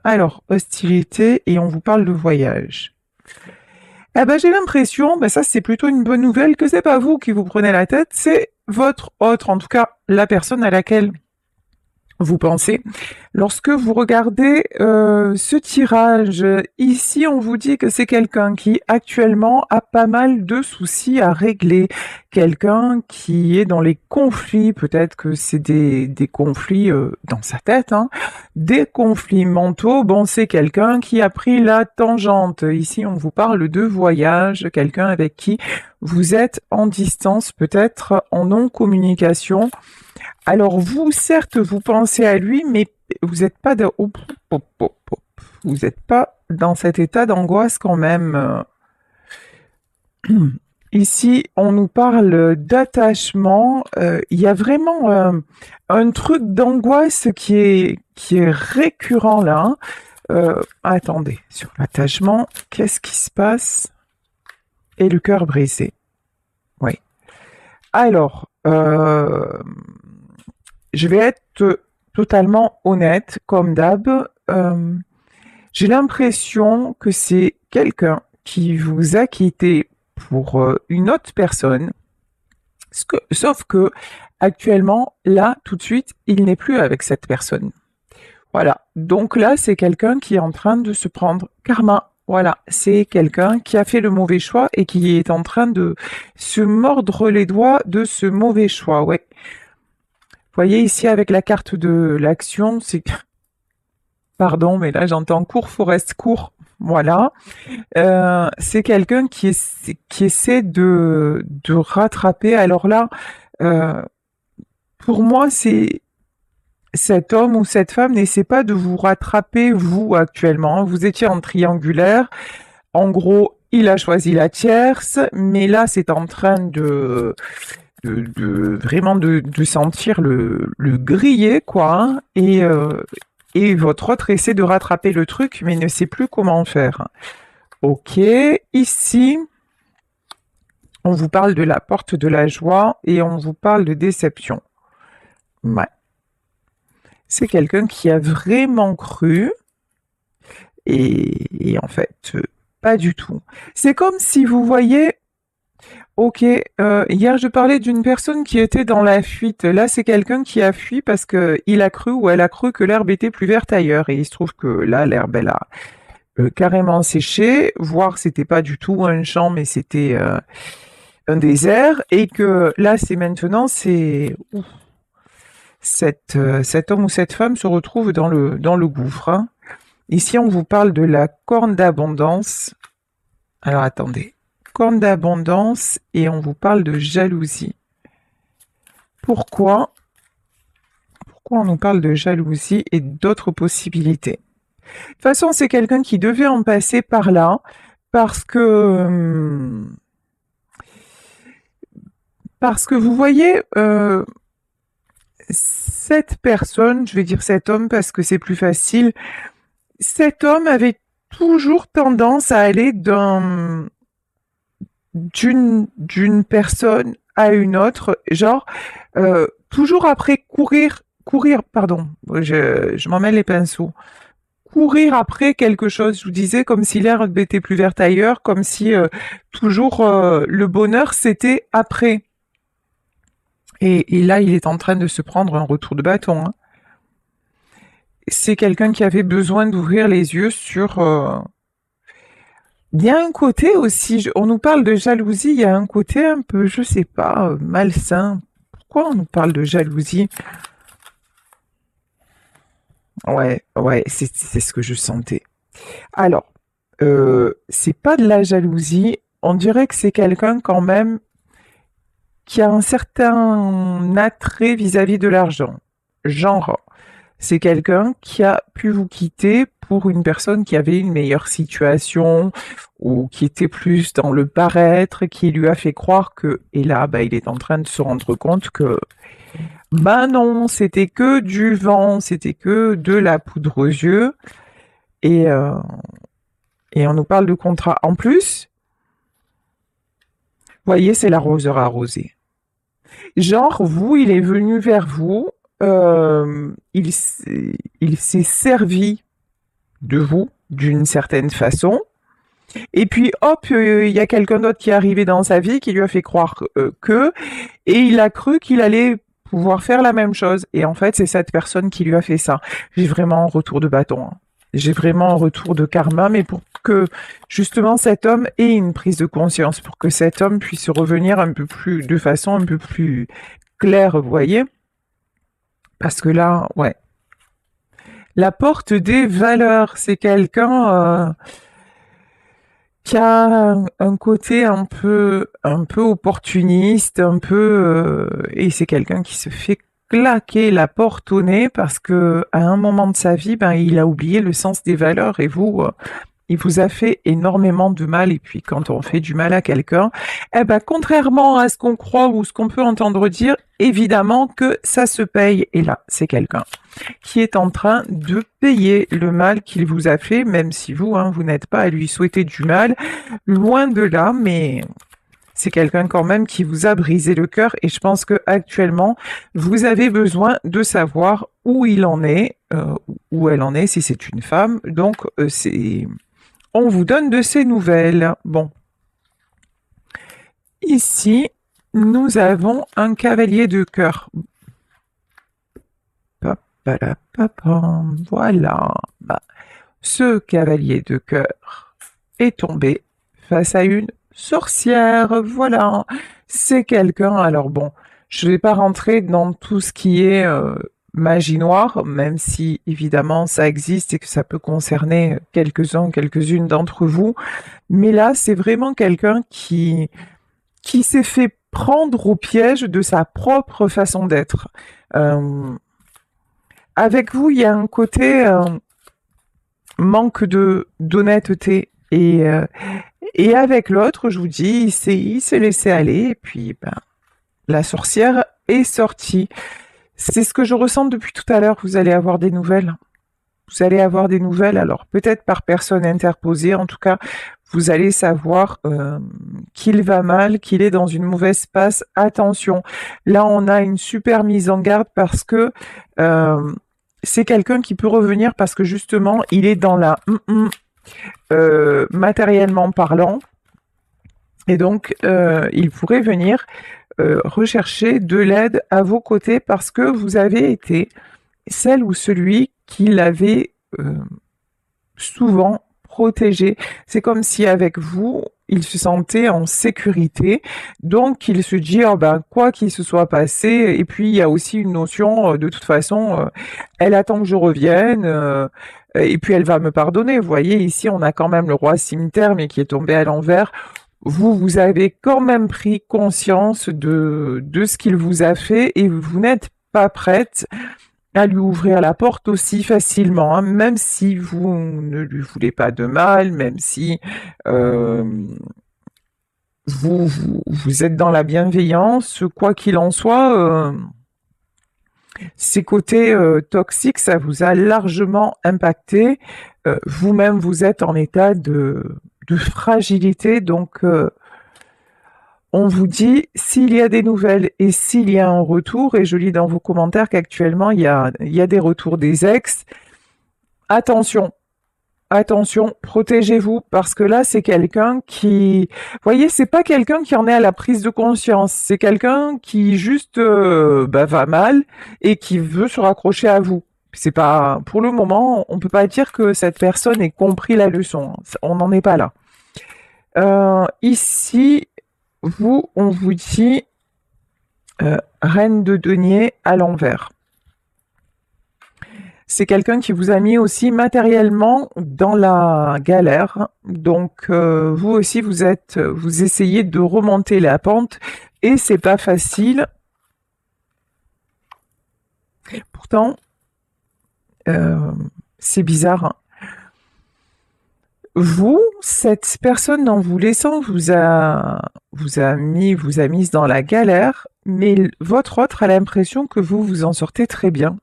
Alors, hostilité, et on vous parle de voyage. Eh ben, j'ai l'impression, ça c'est plutôt une bonne nouvelle, que c'est pas vous qui vous prenez la tête, c'est votre autre, en tout cas la personne à laquelle vous pensez. Lorsque vous regardez ce tirage, ici on vous dit que c'est quelqu'un qui actuellement a pas mal de soucis à régler, quelqu'un qui est dans les conflits, peut-être que c'est des conflits dans sa tête, hein, des conflits mentaux. Bon, c'est quelqu'un qui a pris la tangente. Ici on vous parle de voyage, quelqu'un avec qui vous êtes en distance, peut-être en non-communication. Alors vous, certes, vous pensez à lui, mais vous n'êtes pas dans... Vous n'êtes pas dans cet état d'angoisse quand même. Ici, on nous parle d'attachement. Il y a vraiment un truc d'angoisse qui est récurrent là, hein. Attendez, sur l'attachement, qu'est-ce qui se passe? Et le cœur brisé. Oui. Alors, je vais être totalement honnête, comme d'hab. J'ai l'impression que c'est quelqu'un qui vous a quitté pour une autre personne, sauf que actuellement, là, tout de suite, il n'est plus avec cette personne. Voilà. Donc là, c'est quelqu'un qui est en train de se prendre karma. Voilà, c'est quelqu'un qui a fait le mauvais choix et qui est en train de se mordre les doigts de ce mauvais choix. Ouais. Vous voyez ici avec la carte de l'action, c'est pardon, mais là j'entends court, forest, court. Voilà. C'est quelqu'un qui essaie de rattraper. Alors là, euh, pour moi, c'est cet homme ou cette femme n'essaie pas de vous rattraper, vous, actuellement. Vous étiez en triangulaire. En gros, il a choisi la tierce, mais là, c'est en train vraiment de sentir le griller, quoi, hein. Et votre autre essaie de rattraper le truc, mais ne sait plus comment faire. Ok, ici, on vous parle de la porte de la joie et on vous parle de déception. Ouais. C'est quelqu'un qui a vraiment cru et en fait, pas du tout. C'est comme si vous voyez, ok, hier je parlais d'une personne qui était dans la fuite. Là, c'est quelqu'un qui a fui parce que il a cru ou elle a cru que l'herbe était plus verte ailleurs. Et il se trouve que là, l'herbe, elle a carrément séché, voire c'était pas du tout un champ, mais c'était un désert. Et que là, c'est maintenant, c'est ouf, cet homme ou cette femme se retrouve dans le gouffre, hein. Ici, on vous parle de la corne d'abondance. Alors attendez, corne d'abondance et on vous parle de jalousie. Pourquoi? Pourquoi on nous parle de jalousie et d'autres possibilités? De toute façon, c'est quelqu'un qui devait en passer par là parce que vous voyez, cette personne, je vais dire cet homme parce que c'est plus facile, cet homme avait toujours tendance à aller d'une personne à une autre, genre toujours après courir, pardon, je m'en mêle les pinceaux, courir après quelque chose, je vous disais, comme si l'herbe était plus verte ailleurs, comme si toujours le bonheur c'était après. Et là, il est en train de se prendre un retour de bâton, hein. C'est quelqu'un qui avait besoin d'ouvrir les yeux sur il y a un côté aussi, on nous parle de jalousie, il y a un côté un peu, je sais pas, malsain. Pourquoi on nous parle de jalousie? Ouais, ouais, c'est ce que je sentais. Alors, c'est pas de la jalousie, on dirait que c'est quelqu'un quand même qui a un certain attrait vis-à-vis de l'argent. Genre, c'est quelqu'un qui a pu vous quitter pour une personne qui avait une meilleure situation ou qui était plus dans le paraître, qui lui a fait croire que, et là, il est en train de se rendre compte que, non, c'était que du vent, c'était que de la poudre aux yeux, et, euh, et on nous parle de contrat. En plus, vous voyez, c'est l'arroseur arrosé. Genre, vous, il est venu vers vous, il s'est servi de vous d'une certaine façon. Et puis hop, il y a quelqu'un d'autre qui est arrivé dans sa vie qui lui a fait croire que, et il a cru qu'il allait pouvoir faire la même chose. Et en fait, c'est cette personne qui lui a fait ça. J'ai vraiment un retour de bâton, hein. J'ai vraiment un retour de karma, mais pour que justement cet homme ait une prise de conscience, pour que cet homme puisse revenir un peu plus, de façon un peu plus claire, vous voyez? Parce que là, ouais. La porte des valeurs, c'est quelqu'un qui a un côté un peu opportuniste, un peu, et c'est quelqu'un qui se fait claquer la porte au nez parce que à un moment de sa vie, ben, il a oublié le sens des valeurs et vous, il vous a fait énormément de mal. Et puis quand on fait du mal à quelqu'un, eh ben, contrairement à ce qu'on croit ou ce qu'on peut entendre dire, évidemment que ça se paye. Et là, c'est quelqu'un qui est en train de payer le mal qu'il vous a fait, même si vous, hein, vous n'êtes pas à lui souhaiter du mal, loin de là, mais c'est quelqu'un quand même qui vous a brisé le cœur et je pense que actuellement vous avez besoin de savoir où il en est, où elle en est si c'est une femme. Donc on vous donne de ses nouvelles. Bon, ici nous avons un cavalier de cœur. Voilà. Bah, ce cavalier de cœur est tombé face à une sorcière. Voilà. C'est quelqu'un. Alors bon, je ne vais pas rentrer dans tout ce qui est magie noire, même si évidemment ça existe et que ça peut concerner quelques-uns, quelques-unes d'entre vous. Mais là, c'est vraiment quelqu'un qui s'est fait prendre au piège de sa propre façon d'être. Avec vous, il y a un côté manque de d'honnêteté et avec l'autre, je vous dis, il s'est laissé aller et puis ben, la sorcière est sortie. C'est ce que je ressens depuis tout à l'heure. Vous allez avoir des nouvelles. Vous allez avoir des nouvelles. Alors peut-être par personne interposée. En tout cas, vous allez savoir qu'il va mal, qu'il est dans une mauvaise passe. Attention. Là, on a une super mise en garde parce que c'est quelqu'un qui peut revenir parce que justement, il est dans la matériellement parlant. Et donc, il pourrait venir rechercher de l'aide à vos côtés parce que vous avez été celle ou celui qui l'avait souvent protégé. C'est comme si avec vous, il se sentait en sécurité. Donc, il se dit, oh ben, quoi qu'il se soit passé. Et puis, il y a aussi une notion, de toute façon, elle attend que je revienne. Et puis, elle va me pardonner. Vous voyez, ici, on a quand même le roi cimetière, mais qui est tombé à l'envers. Vous avez quand même pris conscience de ce qu'il vous a fait et vous n'êtes pas prête à lui ouvrir la porte aussi facilement, hein, même si vous ne lui voulez pas de mal, même si euh, vous êtes dans la bienveillance, quoi qu'il en soit, ces côtés toxiques, ça vous a largement impacté. Vous-même, vous êtes en état de fragilité, donc on vous dit s'il y a des nouvelles et s'il y a un retour, et je lis dans vos commentaires qu'actuellement il y a des retours des ex. Attention, attention, protégez-vous parce que là c'est quelqu'un qui, vous voyez, c'est pas quelqu'un qui en est à la prise de conscience, c'est quelqu'un qui juste bah, va mal et qui veut se raccrocher à vous. C'est pas, pour le moment, on peut pas dire que cette personne ait compris la leçon. On n'en est pas là. Ici, vous, on vous dit reine de denier à l'envers. C'est quelqu'un qui vous a mis aussi matériellement dans la galère. Donc vous aussi vous essayez de remonter la pente et c'est pas facile. Pourtant, c'est bizarre, hein. Vous, cette personne en vous laissant vous a mise dans la galère, mais votre autre a l'impression que vous vous en sortez très bien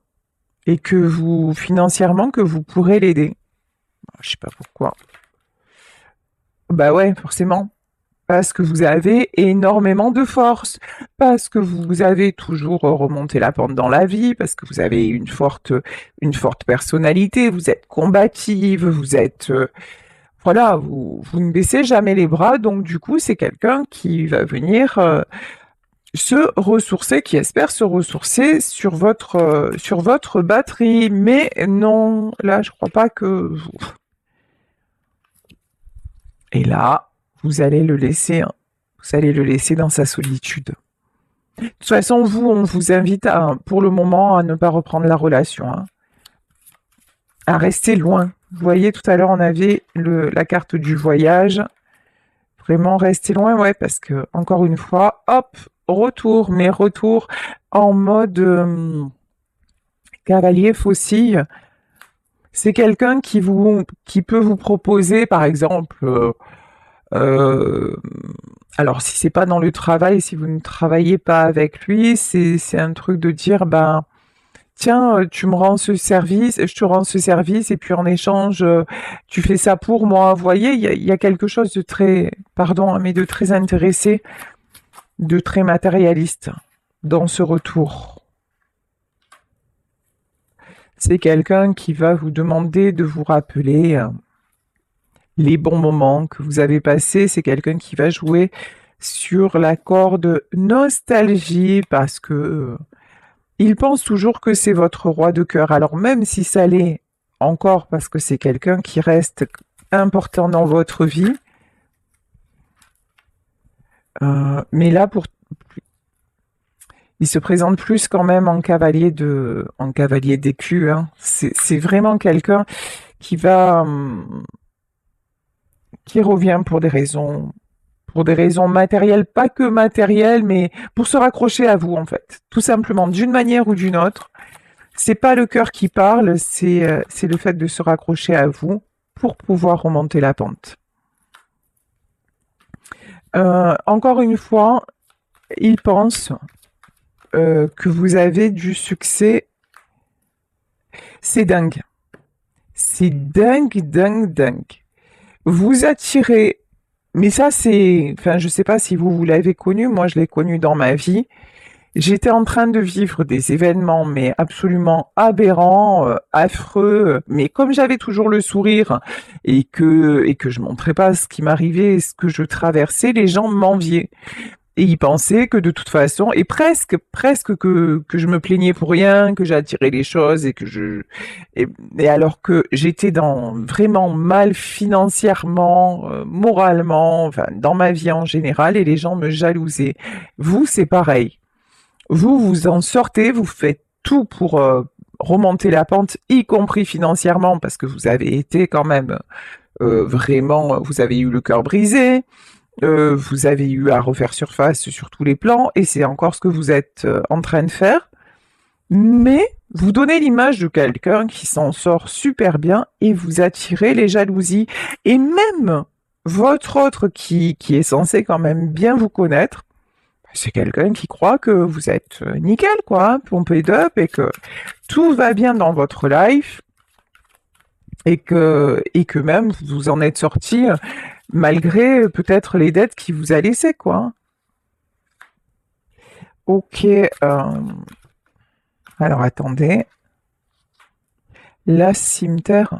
et que vous, financièrement, que vous pourrez l'aider. Je sais pas pourquoi. Bah ouais, forcément. parce que vous avez énormément de force, parce que vous avez toujours remonté la pente dans la vie, parce que vous avez une forte personnalité, vous êtes combative, vous êtes, voilà, vous ne baissez jamais les bras, donc du coup, c'est quelqu'un qui va venir se ressourcer, qui espère se ressourcer sur votre batterie. Mais non, là, je crois pas que vous... Et là, vous allez le laisser, hein. Vous allez le laisser dans sa solitude. De toute façon, vous, on vous invite pour le moment à ne pas reprendre la relation, hein, à rester loin. Vous voyez, tout à l'heure, on avait la carte du voyage. Vraiment rester loin, ouais, parce que, encore une fois, hop, retour, mais retour en mode cavalier faucille. C'est quelqu'un qui peut vous proposer, par exemple, euh, alors si c'est pas dans le travail, si vous ne travaillez pas avec lui, c'est un truc de dire, ben, tiens, tu me rends ce service, je te rends ce service, et puis en échange, tu fais ça pour moi. Vous voyez, il y a quelque chose de très, pardon, hein, mais de très intéressé, de très matérialiste dans ce retour. C'est quelqu'un qui va vous demander de vous rappeler les bons moments que vous avez passés. C'est quelqu'un qui va jouer sur la corde nostalgie parce que il pense toujours que c'est votre roi de cœur. Alors même si ça l'est encore parce que c'est quelqu'un qui reste important dans votre vie, mais là il se présente plus quand même en cavalier d'écu, hein. C'est vraiment quelqu'un qui qui revient pour des raisons matérielles, pas que matérielles, mais pour se raccrocher à vous en fait, tout simplement, d'une manière ou d'une autre. C'est pas le cœur qui parle, c'est le fait de se raccrocher à vous pour pouvoir remonter la pente. Encore une fois, il pense que vous avez du succès. C'est dingue. C'est dingue, dingue, dingue. Vous attirez, mais ça c'est, enfin je sais pas si vous l'avez connu, moi je l'ai connu dans ma vie. J'étais en train de vivre des événements mais absolument aberrants, affreux, mais comme j'avais toujours le sourire et que je montrais pas ce qui m'arrivait, ce que je traversais, les gens m'enviaient. Et ils pensaient que de toute façon, et presque que je me plaignais pour rien, que j'attirais les choses et alors que j'étais vraiment mal financièrement, moralement, enfin, dans ma vie en général, et les gens me jalousaient. Vous, c'est pareil. Vous en sortez, vous faites tout pour remonter la pente, y compris financièrement, parce que vous avez été quand même vraiment, vous avez eu le cœur brisé, vous avez eu à refaire surface sur tous les plans, et c'est encore ce que vous êtes en train de faire. Mais vous donnez l'image de quelqu'un qui s'en sort super bien et vous attirez les jalousies. Et même votre autre qui est censé quand même bien vous connaître, c'est quelqu'un qui croit que vous êtes nickel, quoi, hein, pompé d'up, et que tout va bien dans votre life, et que même vous en êtes sorti malgré peut-être les dettes qu'il vous a laissées, quoi. Ok, alors attendez. La cimetière.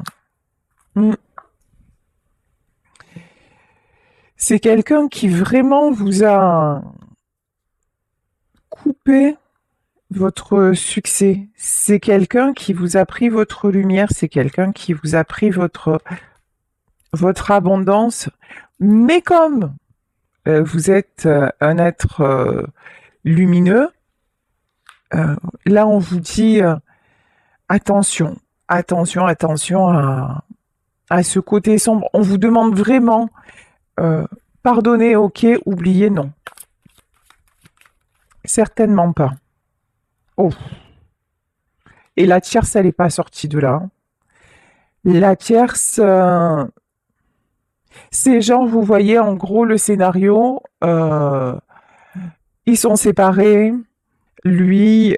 C'est quelqu'un qui vraiment vous a coupé votre succès. C'est quelqu'un qui vous a pris votre lumière, c'est quelqu'un qui vous a pris votre abondance. Mais comme vous êtes un être lumineux, là on vous dit attention, attention, attention à ce côté sombre. On vous demande vraiment pardonner, ok, oublier, non. Certainement pas. Oh. Et la tierce, elle n'est pas sortie de là. La tierce, c'est genre, vous voyez en gros le scénario, ils sont séparés, lui,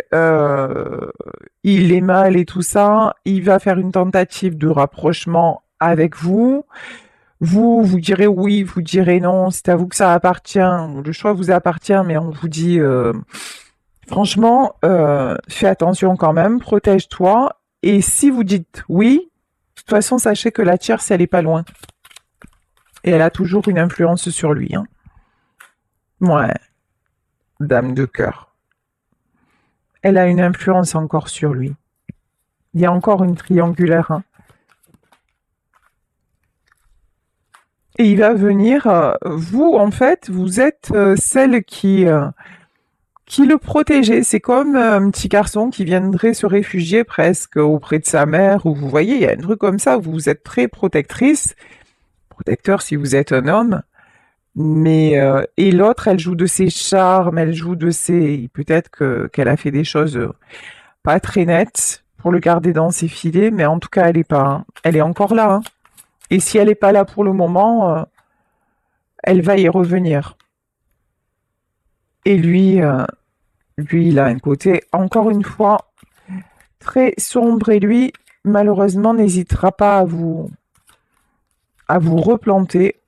il est mal et tout ça, il va faire une tentative de rapprochement avec vous, Vous direz oui, vous direz non, c'est à vous que ça appartient, le choix vous appartient, mais on vous dit franchement, fais attention quand même, protège-toi. Et si vous dites oui, de toute façon, sachez que la tierce, elle est pas loin. Et elle a toujours une influence sur lui. Hein. Ouais, dame de cœur. Elle a une influence encore sur lui. Il y a encore une triangulaire. Hein. Et il va venir, vous, en fait, vous êtes celle qui le protégeait. C'est comme un petit garçon qui viendrait se réfugier presque auprès de sa mère, ou vous voyez, il y a un truc comme ça, vous êtes très protectrice, protecteur si vous êtes un homme, mais et l'autre, elle joue de ses charmes, elle joue de ses... Peut-être qu'elle a fait des choses pas très nettes pour le garder dans ses filets, mais en tout cas, elle est pas... hein. Elle est encore là. Hein. Et si elle n'est pas là pour le moment, elle va y revenir. Et lui, il a un côté, encore une fois, très sombre et lui, malheureusement, n'hésitera pas à vous replanter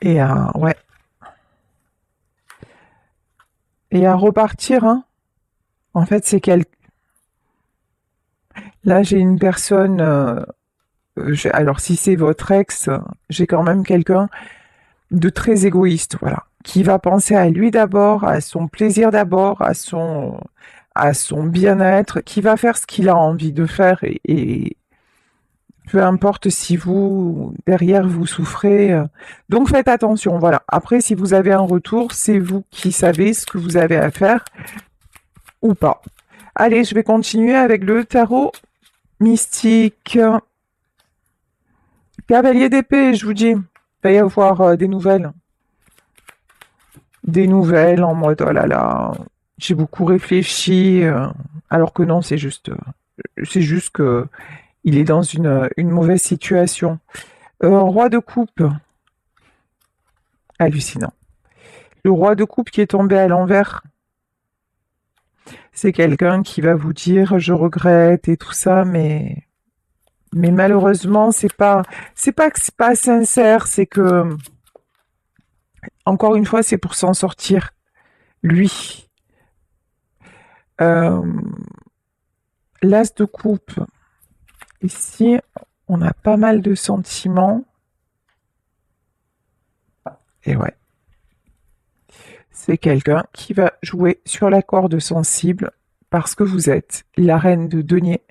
et à, ouais, et à repartir. Hein. En fait, c'est quel... Là, j'ai une personne, alors si c'est votre ex, j'ai quand même quelqu'un de très égoïste, voilà, qui va penser à lui d'abord, à son plaisir d'abord, à son bien-être, qui va faire ce qu'il a envie de faire et peu importe si vous, derrière, vous souffrez. Donc faites attention, voilà. Après, si vous avez un retour, c'est vous qui savez ce que vous avez à faire ou pas. Allez, je vais continuer avec le tarot mystique. Cavalier d'épée, je vous dis, il va y avoir des nouvelles. Des nouvelles en mode, oh là là, j'ai beaucoup réfléchi, alors que non, c'est juste que il est dans une mauvaise situation. Roi de coupe, hallucinant. Le roi de coupe qui est tombé à l'envers, c'est quelqu'un qui va vous dire je regrette et tout ça, mais malheureusement c'est pas que c'est pas sincère, c'est que encore une fois c'est pour s'en sortir lui. Euh, L'as de coupe. Ici, on a pas mal de sentiments. Et ouais. C'est quelqu'un qui va jouer sur la corde sensible parce que vous êtes la reine de denier,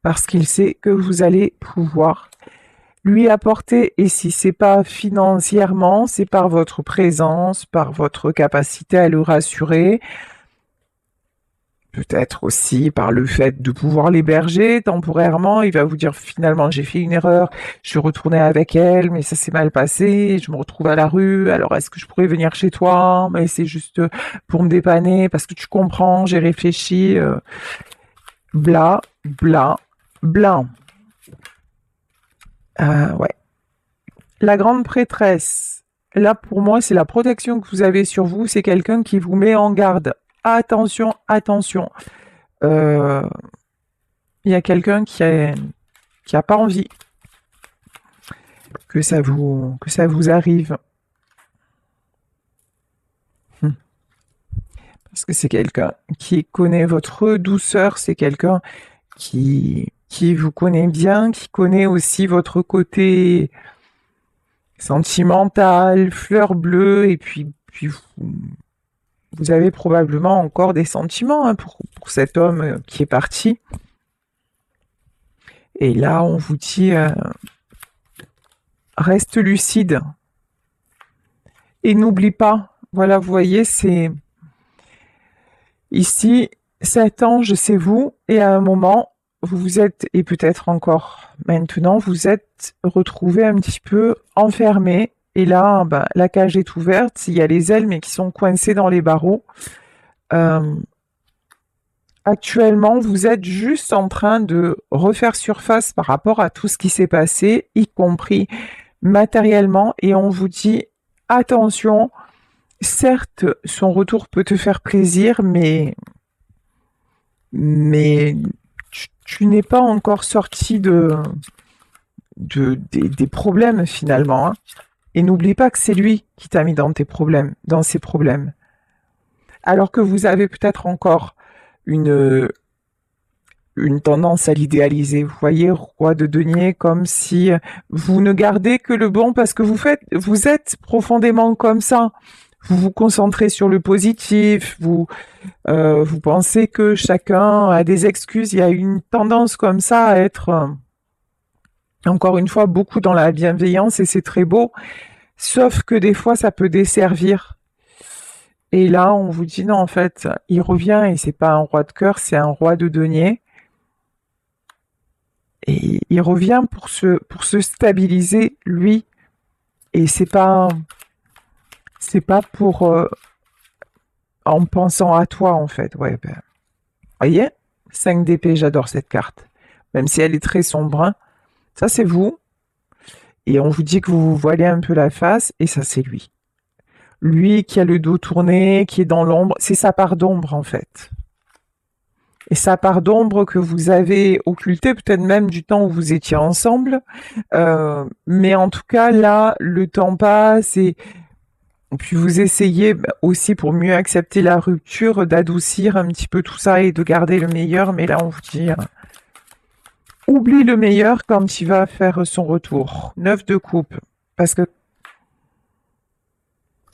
parce qu'il sait que vous allez pouvoir lui apporter, et si c'est pas financièrement, c'est par votre présence, par votre capacité à le rassurer, peut-être aussi par le fait de pouvoir l'héberger temporairement. Il va vous dire finalement j'ai fait une erreur, je suis retourné avec elle, mais ça s'est mal passé, je me retrouve à la rue, alors est-ce que je pourrais venir chez toi? Mais c'est juste pour me dépanner, parce que tu comprends, j'ai réfléchi, bla, bla, bla. Ouais. La grande prêtresse, là pour moi c'est la protection que vous avez sur vous, c'est quelqu'un qui vous met en garde. Attention, attention. Il y a quelqu'un qui a pas envie que ça vous arrive. Parce que c'est quelqu'un qui connaît votre douceur, c'est quelqu'un qui vous connaît bien, qui connaît aussi votre côté sentimental, fleur bleue, et puis vous avez probablement encore des sentiments hein, pour cet homme qui est parti. Et là, on vous dit, reste lucide. Et n'oublie pas, voilà, vous voyez, c'est... Ici, cet ange, c'est vous, et à un moment, vous vous êtes, et peut-être encore maintenant, vous êtes retrouvé un petit peu enfermé. Et là, bah, la cage est ouverte, il y a les ailes, mais qui sont coincées dans les barreaux. Actuellement, vous êtes juste en train de refaire surface par rapport à tout ce qui s'est passé, y compris matériellement, et on vous dit, attention, certes, son retour peut te faire plaisir, mais tu n'es pas encore sorti des problèmes finalement, hein. Et n'oublie pas que c'est lui qui t'a mis dans tes problèmes, dans ses problèmes. Alors que vous avez peut-être encore une, une tendance à l'idéaliser. Vous voyez, roi de denier, comme si vous ne gardez que le bon parce que vous êtes profondément comme ça. Vous vous concentrez sur le positif, vous pensez que chacun a des excuses. Il y a une tendance comme ça à être, encore une fois, beaucoup dans la bienveillance et c'est très beau. Sauf que des fois, ça peut desservir. Et là, on vous dit non, en fait, il revient et c'est pas un roi de cœur, c'est un roi de denier. Et il revient pour se stabiliser, lui. Et c'est pas pour, en pensant à toi, en fait. Ouais, ben, voyez? 5 d'épée, j'adore cette carte. Même si elle est très sombre, hein. Ça, c'est vous. Et on vous dit que vous vous voilez un peu la face, et ça, c'est lui. Lui qui a le dos tourné, qui est dans l'ombre, c'est sa part d'ombre, en fait. Et sa part d'ombre que vous avez occultée, peut-être même du temps où vous étiez ensemble. Mais en tout cas, là, le temps passe et puis vous essayez aussi pour mieux accepter la rupture, d'adoucir un petit peu tout ça et de garder le meilleur. Mais là, on vous dit, oublie le meilleur quand il va faire son retour. 9 de coupe. Parce que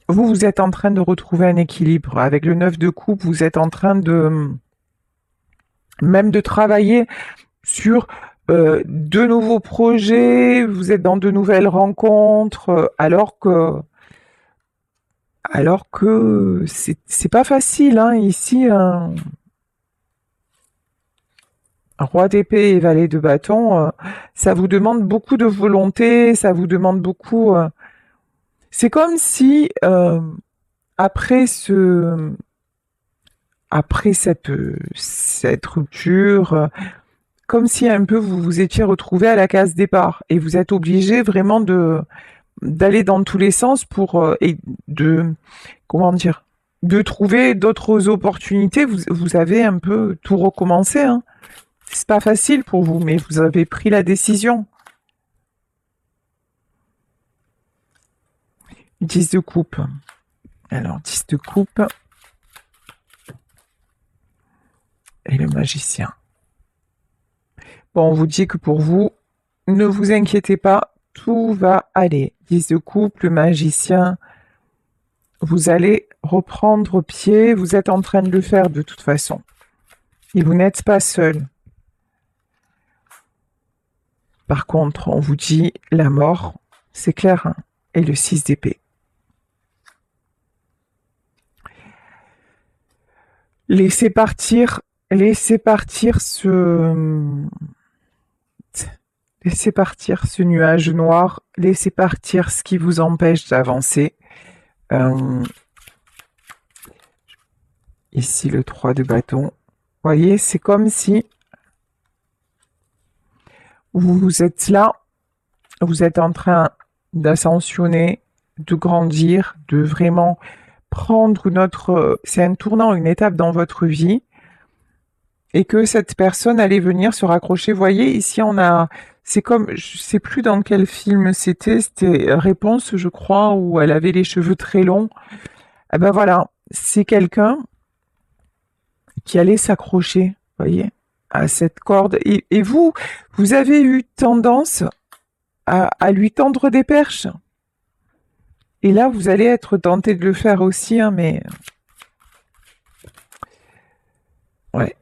vous êtes en train de retrouver un équilibre. Avec le 9 de coupe, vous êtes en train de même de travailler sur de nouveaux projets, vous êtes dans de nouvelles rencontres, alors que c'est pas facile, hein, ici, un roi d'épée et valet de bâton, ça vous demande beaucoup de volonté, ça vous demande beaucoup. C'est comme si après ce, après cette rupture, comme si un peu vous vous étiez retrouvé à la case départ et vous êtes obligé vraiment de d'aller dans tous les sens pour et de comment dire de trouver d'autres opportunités. Vous avez un peu tout recommencé, hein. C'est pas facile pour vous, mais vous avez pris la décision. 10 de coupe. Alors 10 de coupe et le magicien. Bon, on vous dit que pour vous, ne vous inquiétez pas, tout va aller. 10 de coupe, le magicien, vous allez reprendre pied, vous êtes en train de le faire de toute façon. Et vous n'êtes pas seul. Par contre, on vous dit la mort, c'est clair, hein, et le 6 d'épée. Laissez partir ce nuage noir, laissez partir ce qui vous empêche d'avancer. Ici, le 3 de bâton. Voyez, c'est comme si vous êtes là, vous êtes en train d'ascensionner, de grandir, de vraiment prendre c'est un tournant, une étape dans votre vie, et que cette personne allait venir se raccrocher. Vous voyez, ici c'est comme, je sais plus dans quel film c'était Réponse, je crois, où elle avait les cheveux très longs. Eh ben voilà, c'est quelqu'un qui allait s'accrocher, vous voyez, à cette corde. Et vous avez eu tendance à lui tendre des perches. Et là, vous allez être tenté de le faire aussi, hein, mais... Ouais,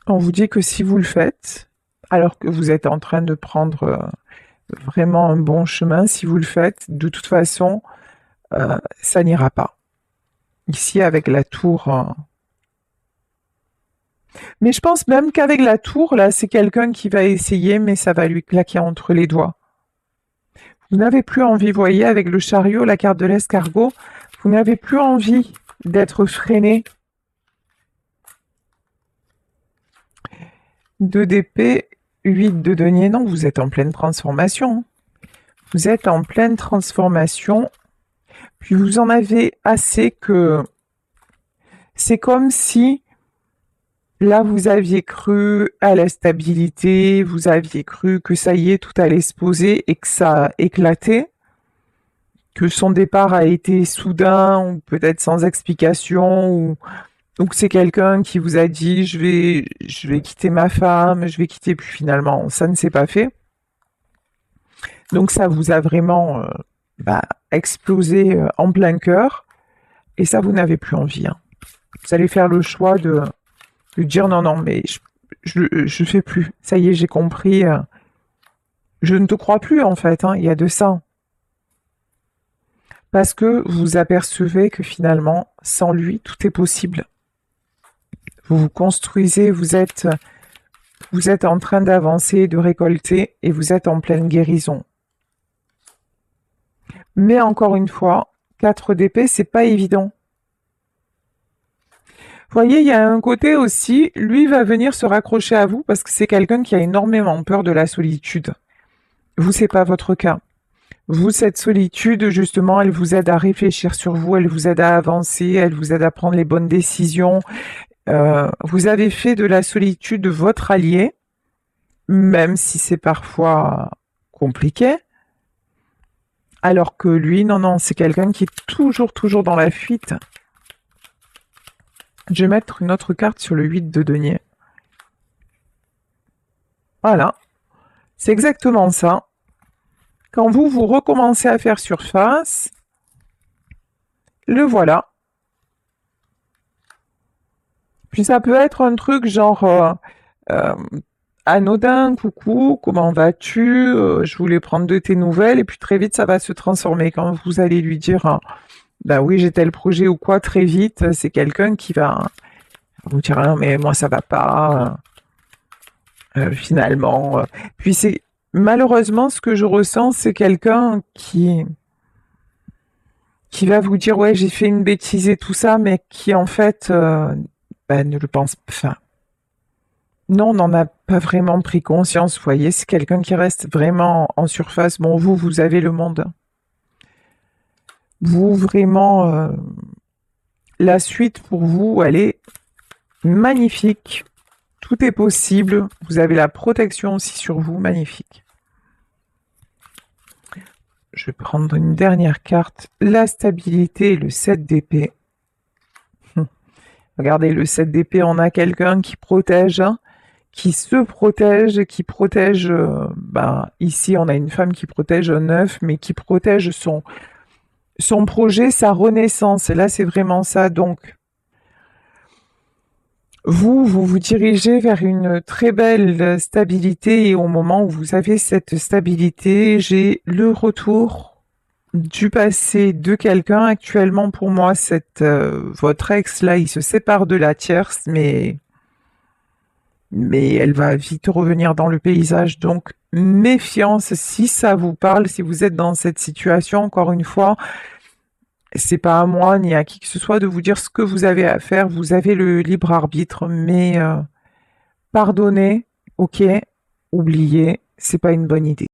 On vous dit que si vous le faites, alors que vous êtes en train de prendre vraiment un bon chemin, si vous le faites, de toute façon, ça n'ira pas. Ici, avec la tour... Mais je pense même qu'avec la tour, là, c'est quelqu'un qui va essayer, mais ça va lui claquer entre les doigts. Vous n'avez plus envie, vous voyez, avec le chariot, la carte de l'escargot, vous n'avez plus envie d'être freiné. 2 d'épée, 8 de denier. Non, vous êtes en pleine transformation. Vous êtes en pleine transformation. Puis vous en avez assez que... C'est comme si Là, vous aviez cru à la stabilité, vous aviez cru que ça y est, tout allait se poser et que ça a éclaté, que son départ a été soudain ou peut-être sans explication ou que c'est quelqu'un qui vous a dit je vais quitter ma femme, je vais quitter, puis finalement ça ne s'est pas fait. Donc ça vous a vraiment explosé en plein cœur et ça vous n'avez plus envie, hein. Vous allez faire le choix de dire non, non, mais je fais plus. Ça y est, j'ai compris. Je ne te crois plus en fait, hein, il y a de ça. Parce que vous apercevez que finalement, sans lui, tout est possible. Vous vous construisez, vous êtes en train d'avancer, de récolter, et vous êtes en pleine guérison. Mais encore une fois, 4 d'épée, c'est pas évident. Vous voyez, il y a un côté aussi, lui va venir se raccrocher à vous parce que c'est quelqu'un qui a énormément peur de la solitude. Vous, c'est pas votre cas. Vous, cette solitude, justement, elle vous aide à réfléchir sur vous, elle vous aide à avancer, elle vous aide à prendre les bonnes décisions. Vous avez fait de la solitude votre allié, même si c'est parfois compliqué. Alors que lui, non, non, c'est quelqu'un qui est toujours, toujours dans la fuite. Je vais mettre une autre carte sur le 8 de denier. Voilà, c'est exactement ça. Quand vous recommencez à faire surface, le voilà. Puis ça peut être un truc genre euh, anodin, coucou, comment vas-tu? Je voulais prendre de tes nouvelles, et puis très vite ça va se transformer. Quand vous allez lui dire bah oui, j'ai tel projet ou quoi, très vite, c'est quelqu'un qui va vous dire ah, mais moi ça va pas, finalement. Puis c'est malheureusement ce que je ressens, c'est quelqu'un qui va vous dire ouais, j'ai fait une bêtise et tout ça, mais qui en fait ne le pense pas. Enfin, non, on n'en a pas vraiment pris conscience, vous voyez, c'est quelqu'un qui reste vraiment en surface. Bon, vous avez le monde. Vous, vraiment, la suite pour vous, elle est magnifique. Tout est possible. Vous avez la protection aussi sur vous, magnifique. Je vais prendre une dernière carte. La stabilité et le 7 d'épée. Regardez, le 7 d'épée, on a quelqu'un qui protège, hein, qui se protège, qui protège... ici, on a une femme qui protège un œuf, mais qui protège son projet, sa renaissance. Et là, c'est vraiment ça. Donc, vous dirigez vers une très belle stabilité et au moment où vous avez cette stabilité, j'ai le retour du passé de quelqu'un. Actuellement, pour moi, votre ex, là, il se sépare de la tierce, mais elle va vite revenir dans le paysage. Donc, méfiance si ça vous parle, si vous êtes dans cette situation, encore une fois, c'est pas à moi ni à qui que ce soit de vous dire ce que vous avez à faire. Vous avez le libre arbitre, mais pardonnez, ok, oubliez, c'est pas une bonne idée.